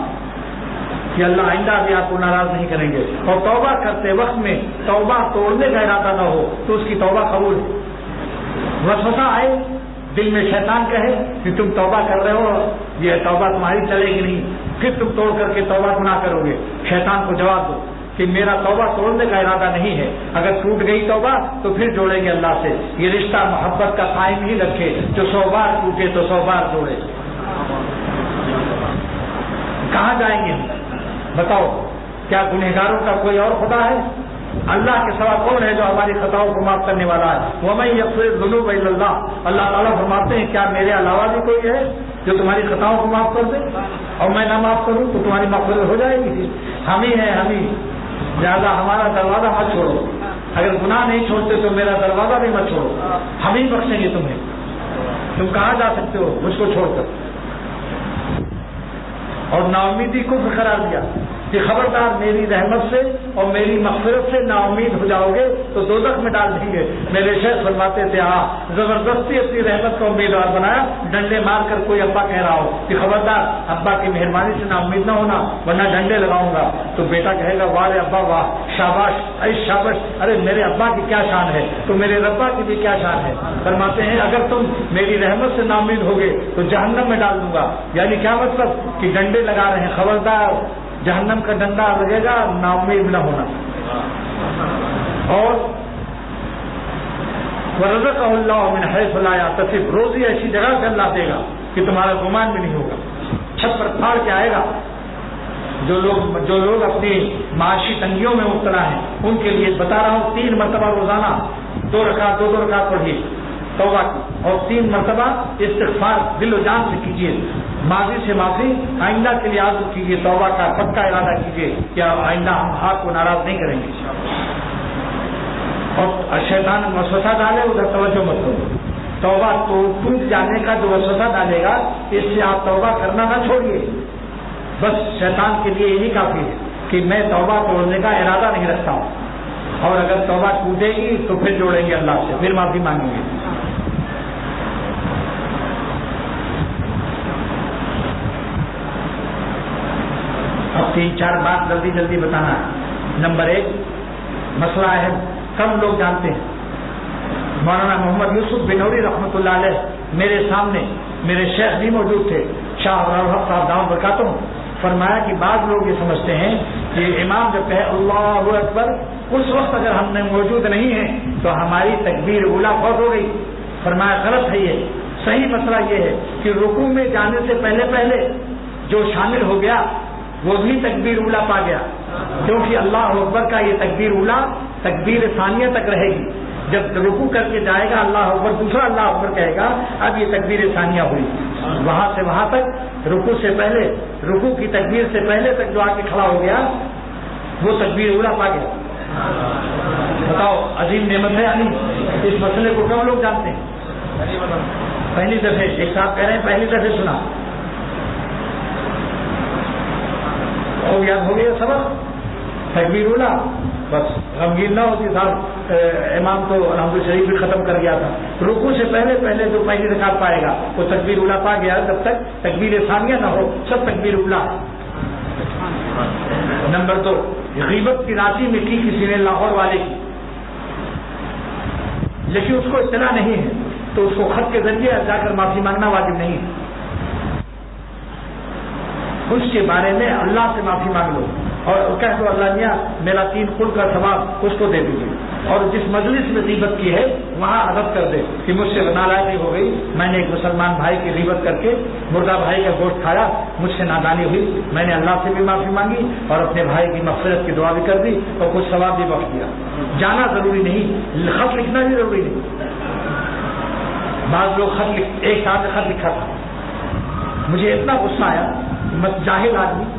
کہ اللہ آئندہ بھی آپ کو ناراض نہیں کریں گے. اور توبہ کرتے وقت میں توبہ توڑنے کا ارادہ نہ ہو تو اس کی توبہ قبول ہے. وسوسہ آئے دل میں شیطان کہے کہ تم توبہ کر رہے ہو یہ توبہ تمہاری چلے گی نہیں پھر تم توڑ کر کے توبہ گناہ کرو گے. شیطان کو جواب دو کہ میرا توبہ توڑنے کا ارادہ نہیں ہے. اگر ٹوٹ گئی توبہ تو پھر جوڑیں گے اللہ سے. یہ رشتہ محبت کا قائم ہی رکھے جو 100 بار ٹوٹے تو 100 بار جوڑے. کہاں جائیں گے بتاؤ؟ کیا گنہگاروں کا کوئی اور خدا ہے؟ اللہ کے سوا کون ہے جو ہماری خطاؤں کو معاف کرنے والا ہے؟ وَمَن يَغْفِرُ الذُّنُوبَ إِلَّا اللَّهُ. اللہ تعالیٰ فرماتے ہیں کیا میرے علاوہ بھی کوئی ہے جو تمہاری خطاؤں کو معاف کر دے؟ اور میں نہ معاف کروں تو تمہاری مغفرت ہو جائے گی. ہم ہی ہیں ہم ہی. لہٰذا ہمارا دروازہ مت چھوڑو. اگر گناہ نہیں چھوڑتے تو میرا دروازہ بھی مت چھوڑو. ہم ہی بخشیں گے تمہیں. تم کہاں جا سکتے ہو مجھ کو چھوڑ کر؟ اور نا امیدی کو قرار دیا کہ خبردار میری رحمت سے اور میری مغفرت سے نا امید ہو جاؤ گے تو دوزخ میں ڈال دیں گے. میرے شیخ فرماتے تھے زبردستی اپنی رحمت کو امیدوار بنایا. ڈنڈے مار کر کوئی ابا کہہ رہا ہو کہ خبردار ابا کی مہربانی سے نا امید نہ ہونا ورنہ ڈنڈے لگاؤں گا تو بیٹا کہے گا واہ ابا واہ شاباش اے شاباش ارے میرے ابا کی کیا شان ہے تو میرے ربا کی بھی کیا شان ہے. فرماتے ہیں اگر تم میری رحمت سے نا امید ہوگے تو جہنم میں ڈال دوں گا. یعنی کیا مطلب کہ ڈنڈے لگا رہے ہیں خبردار جہنم کا ڈنڈا لگے گا نا امید نہ ہونا. اور وَرَزَقَهُ اللَّهُ مِنْ حَيْثُ لَا يَحْتَسِبُ روزی ایسی جگہ سے اللہ دے گا کہ تمہارا گمان بھی نہیں ہوگا. چھت پر پھاڑ کے آئے گا. جو لوگ اپنی معاشی تنگیوں میں مبتلا ہیں ان کے لیے بتا رہا ہوں 3 مرتبہ روزانہ 2 رکعت پڑھیے توبہ کی اور 3 مرتبہ استغفار دل و جان سے کیجیے. ماضی سے معافی آئندہ کے لیے عزم کیجیے. توبہ کا پکا ارادہ کیجیے کہ آئندہ ہم آپ کو ناراض نہیں کریں گے. اور شیطان وسوسہ ڈالے ادھر توجہ مت کرو. توبہ تو ٹوٹ جانے کا جو وسوسہ ڈالے گا اس سے آپ توبہ کرنا نہ چھوڑیے. بس شیطان کے لیے یہی کافی ہے کہ میں توبہ توڑنے کا ارادہ نہیں رکھتا ہوں اور اگر توبہ ٹوٹے گی تو پھر جوڑیں گے اللہ سے پھر معافی مانگیں گے. اب 3-4 بات جلدی بتانا ہے. نمبر 1 مسئلہ ہے کم لوگ جانتے ہیں. مولانا محمد یوسف بنوری رحمۃ اللہ علیہ میرے سامنے میرے شیخ بھی موجود تھے شاہ ابوالحق صاحب دامت برکاتہ. فرمایا کہ بعض لوگ یہ سمجھتے ہیں کہ امام جب کہے اللہ اکبر اس وقت اگر ہم نے موجود نہیں ہیں تو ہماری تکبیر اولیٰ فوت ہو گئی. فرمایا غلط ہے. یہ صحیح مسئلہ یہ ہے کہ رکوع میں جانے سے پہلے جو شامل ہو گیا وہ بھی تکبیر اولیٰ پا گیا کیونکہ اللہ اکبر کا یہ تکبیر اولیٰ تکبیر ثانیہ تک رہے گی. جب رکوع کر کے جائے گا اللہ اکبر دوسرا اللہ اکبر کہے گا اب یہ تکبیر ثانیہ ہوئی. وہاں سے وہاں تک رکوع سے پہلے رکوع کی تکبیر سے پہلے تک جو آ کے کھڑا ہو گیا وہ تکبیر اولیٰ پا گیا. بتاؤ عظیم نعمت ہے. یعنی اس مسئلے کو کم لوگ جانتے ہیں. پہلی دفعہ ایک صاحب کہہ رہے ہیں پہلی دفعہ سنا اور یاد ہو گیا سبق تکبیر اولیٰ بس غمگین نہ ہوتی صاحب امام تو الحمد شریف بھی ختم کر گیا تھا. رکوع سے پہلے جو پہلی رکعت پائے گا وہ تکبیر اولیٰ پا گیا. جب تک تکبیر ثانیہ نہ ہو سب تکبیر اولیٰ. نمبر 2, غیبت کی رانچی میں کی کسی نے لاہور والے کی, لیکن اس کو اطلاع نہیں ہے تو اس کو خط کے ذریعے جا کر معافی مانگنا واجب نہیں ہے. اس کے بارے میں اللہ سے معافی مانگ لو اور کہہ دو اللہ میاں میرا 3 قل کا ثواب اس کو دے دیجیے. اور جس مجلس میں غیبت کی ہے وہاں ادب کر دے کہ مجھ سے نالائقی ہو گئی, میں نے ایک مسلمان بھائی کی غیبت کر کے مردہ بھائی کا گوشت کھایا, مجھ سے نادانی ہوئی, میں نے اللہ سے بھی معافی مانگی اور اپنے بھائی کی مغفرت کی دعا بھی کر دی اور کچھ ثواب بھی بخش دیا. جانا ضروری نہیں, خط لکھنا بھی ضروری نہیں. بعض لوگ ایک ساتھ خط لکھا تھا, مجھے اتنا غصہ آیا, جاہل آدمی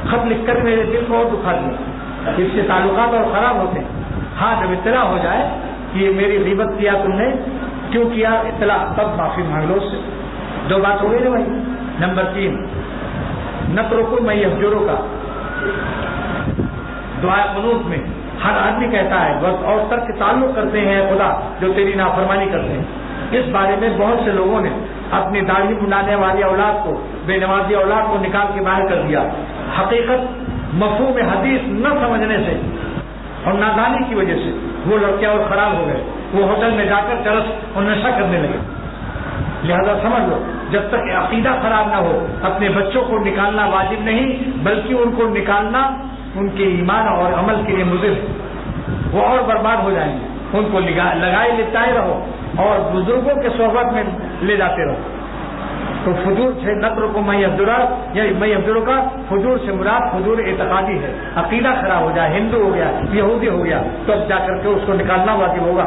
خط لکھ کر میرے دل کو اور دکھا دیا. اس سے تعلقات اور خراب ہوتے ہیں. ہاں جب اطلاع ہو جائے کہ یہ میری غیبت کیا تم نے, کیوں کیا, اطلاع, تب معافی مانگ لو اس سے. 2 بات ہو گئی نا بھائی. نمبر 3, نترکو میں یفجروں کا دعا قنوت میں ہر آدمی کہتا ہے بس, اور ترک تعلق کرتے ہیں خدا جو تیری نافرمانی کرتے ہیں. اس بارے میں بہت سے لوگوں نے اپنی داڑھی بنانے والی اولاد کو, بے نمازی اولاد کو نکال کے باہر کر دیا. حقیقت مفہوم حدیث نہ سمجھنے سے اور نادانی کی وجہ سے وہ لڑکے اور خراب ہو گئے. وہ ہوٹل میں جا کر چرس اور نشہ کرنے لگے. لہذا سمجھ لو جب تک عقیدہ خراب نہ ہو اپنے بچوں کو نکالنا واجب نہیں, بلکہ ان کو نکالنا ان کے ایمان اور عمل کے لیے مضر ہے. وہ اور برباد ہو جائیں گے. ان کو لگائے لپٹائے رہو اور بزرگوں کے صحبت میں لے جاتے رہو. تو فجور سے نقر کو میں افجر کا فجور سے مراد فجور اعتقادی ہے. عقیدہ خراب ہو جائے, ہندو ہو گیا, یہودی ہو گیا, تو اب جا کر کے اس کو نکالنا واجب ہوگا.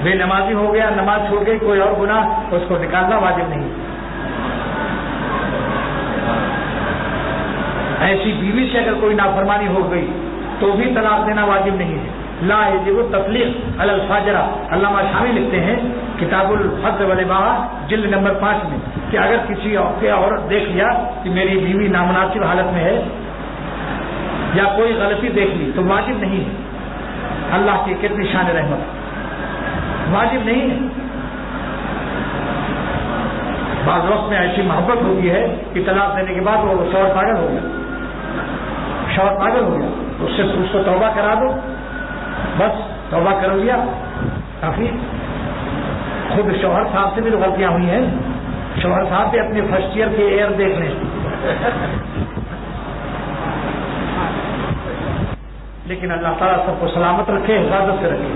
بے نمازی ہو گیا, نماز چھوڑ گئی, کوئی اور گناہ, اس کو نکالنا واجب نہیں. ایسی بیوی سے اگر کوئی نافرمانی ہو گئی تو بھی طلاق دینا واجب نہیں ہے. لا یجب التطلیق علی الفاجرہ. علامہ شامی لکھتے ہیں کتاب الحد والاباحہ جلد نمبر 5 میں کہ اگر کسی عورت دیکھ لیا کہ میری بیوی نامناسب حالت میں ہے یا کوئی غلطی دیکھ لی تو واجب نہیں ہے. اللہ کی کتنی شان رحمت, واجب نہیں ہے. بعض وقت میں ایسی محبت ہوتی ہے کہ طلاق دینے کے بعد وہ شوہر پاگل ہو گیا, شوہر پاگل ہو گیا, اس کو توبہ کرا دو, بس توبہ کر لیا کافی. خود شوہر صاحب سے بھی تو غلطیاں ہوئی ہیں. شوہر صاحب بھی اپنے فرسٹ ایئر کے ایئر دیکھ لیں, لیکن اللہ تعالیٰ سب کو سلامت رکھے, حفاظت سے رکھے.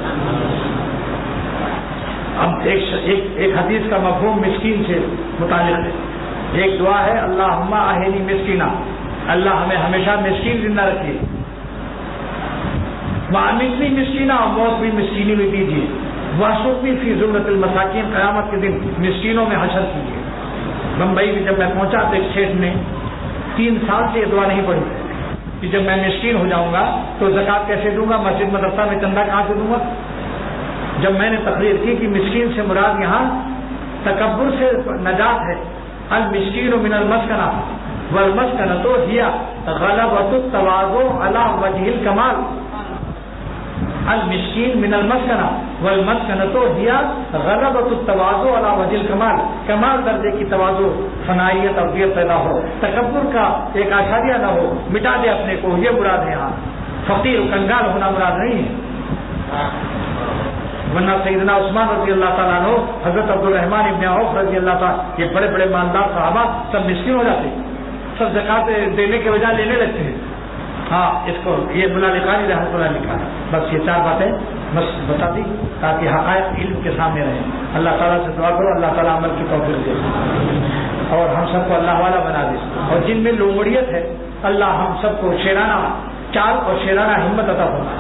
اب ایک حدیث کا مفہوم مسکین سے متعلق ہے. ایک دعا ہے اللہم احینی مسکینہ, اللہ ہمیں ہمیشہ مسکین زندہ رکھیے. وامتنی مسکینہ, اور موت بھی مسکینی میں دیجیے. واسوقنی فی زمرۃ المساکین, قیامت کے دن مسکینوں میں حشر کیجیے. بمبئی میں جب میں پہنچا تو ایک شیخ نے 3 سال سے یہ دعا نہیں پڑھی کہ جب میں مسکین ہو جاؤں گا تو زکوٰۃ کیسے دوں گا, مسجد مدرسہ میں چندہ کہاں سے دوں گا. جب میں نے تقریر کی کہ مسکین سے مراد یہاں تکبر سے نجات ہے. المسکین من المسکنہ والمسکنۃ ہی غلبۃ التواضع علی وجہ الکمال. المسکین من المسکنہ والمسکنۃ ہی غلبۃ التواضع علی وجہ الکمال. کمال درجے کی تواضع, فنائیت اور دیت پیدا ہو, تکبر کا ایک آشاریہ نہ ہو, مٹا دے اپنے کو, یہ مراد ہے. یہاں فقیر کنگال ہونا مراد نہیں ہے. ورنہ سیدنا عثمان رضی اللہ تعالیٰ عنہ, حضرت عبد الرحمن ابن عوف رضی اللہ تعالیٰ, یہ بڑے بڑے مالدار صحابہ سب مسکین ہو جاتے, سب زکات دینے کے بجائے لینے لگتے ہیں. ہاں اس کو یہ ملا لکھانی رحمۃ اللہ لکھا ہے. بس یہ 4 باتیں بس بتا دی تاکہ حقائق علم کے سامنے رہیں. اللہ تعالیٰ سے دعا کرو اللہ تعالیٰ عمل کی توفیق دے اور ہم سب کو اللہ والا بنا دے. اور جن میں لومڑیت ہے اللہ ہم سب کو شیرانہ چال اور شیرانہ ہمت عطا فرما,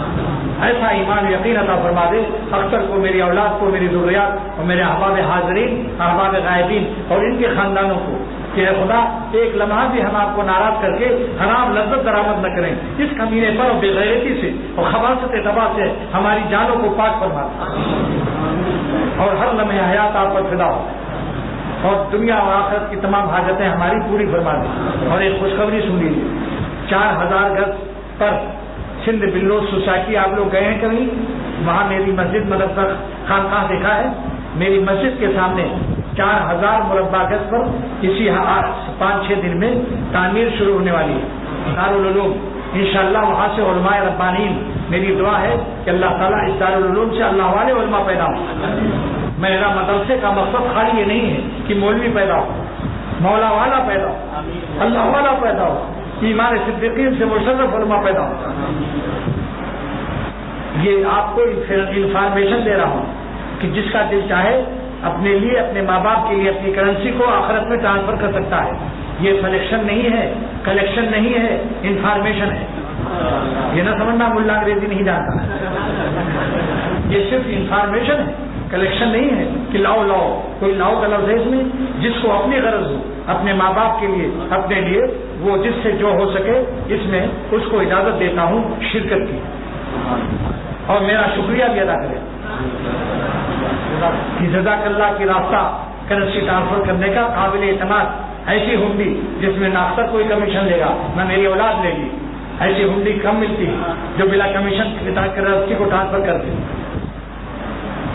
ایسا ایمان یقین عطا فرما دے. اختر کو, میری اولاد کو, میری ضروریات اور میرے احباب حاضرین, احباب غائبین اور ان کے خاندانوں کو کہ خدا ایک لمحہ بھی ہم آپ کو ناراض کر کے حرام لذت درآمد نہ کریں. اس کمینے پر اور بے غیرتی سے اور خباثت تباہ سے ہماری جانوں کو پاک فرما اور ہر لمحے حیات آپ پر فدا ہو اور دنیا اور آخرت کی تمام حاجتیں ہماری پوری فرما دیں. اور ایک خوشخبری سن لیجیے, 4000 گز پر سندھ بلوچ سوسائٹی آپ لوگ گئے ہیں کبھی؟ وہاں میری مسجد مدرسہ خانقاہ دیکھا ہے؟ میری مسجد کے سامنے 4000 مربع گز پر اسی 5-6 دن میں تعمیر شروع ہونے والی ہے، دارالعلوم انشاءاللہ۔ وہاں سے علماء ربانین، میری دعا ہے کہ اللہ تعالیٰ اس دارالعلوم سے اللہ والے علماء پیدا ہوں۔ میرا مدرسے کا مقصد خالی یہ نہیں ہے کہ مولوی پیدا ہو، مولا والا پیدا ہو، اللہ والا پیدا ہو، ایمان صدیقین سے مشرف علماء پیدا ہو۔ یہ آپ کو انفارمیشن دے رہا ہوں کہ جس کا دل چاہے اپنے لیے، اپنے ماں باپ کے لیے اپنی کرنسی کو آخرت میں ٹرانسفر کر سکتا ہے۔ یہ سلیکشن نہیں ہے، کلیکشن نہیں ہے، انفارمیشن ہے۔ یہ نہ سمجھنا ملا انگریزی نہیں جانتا، یہ صرف انفارمیشن ہے، کلیکشن نہیں ہے کہ لاؤ لاؤ۔ کوئی لاؤ کا لفظ ہے اس میں، جس کو اپنی غرض ہو، اپنے ماں باپ کے لیے، اپنے لیے، وہ جس سے جو ہو سکے اس میں اس کو اجازت دیتا ہوں شرکت کی، اور میرا شکریہ بھی ادا کرے کہ جزاک اللہ کی راستہ کرنسی ٹرانسفر کرنے کا قابل اعتماد ایسی ہنڈی جس میں نہ اکثر کوئی کمیشن لے گا نہ میری اولاد لے گی، ایسی ہنڈی کم ملتی ہے جو بلا کمیشن کرنسی کو ٹرانسفر کرتی۔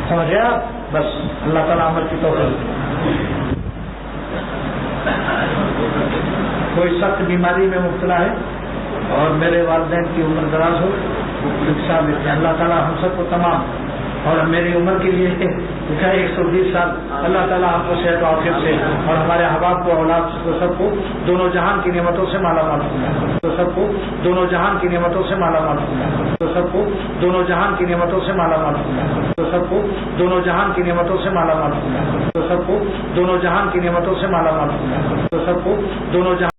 سمجھ گیا؟ بس اللہ تعالیٰ عمل کی توفیق۔ کوئی سخت بیماری میں مبتلا ہے اور میرے والدین کی عمر دراز ہو، اللہ تعالیٰ ہم سب کو تمام، اور میری عمر کے لیے 120 سال، اللہ تعالیٰ ہم کو صحت و عافیت سے اور ہمارے احباب کو، اولاد کو، سب کو دونوں جہان کی نعمتوں سے مالا مال فرمائے، تو سب کو دونوں جہان کی نعمتوں سے مالا مال فرمائے، تو سب کو دونوں جہان کی نعمتوں سے مالا مال فرمائے، تو سب کو دونوں جہان کی نعمتوں سے مالا مال فرمائے، تو سب کو دونوں جہان کی نعمتوں سے مالا مال فرمائے، تو سب کو دونوں جہان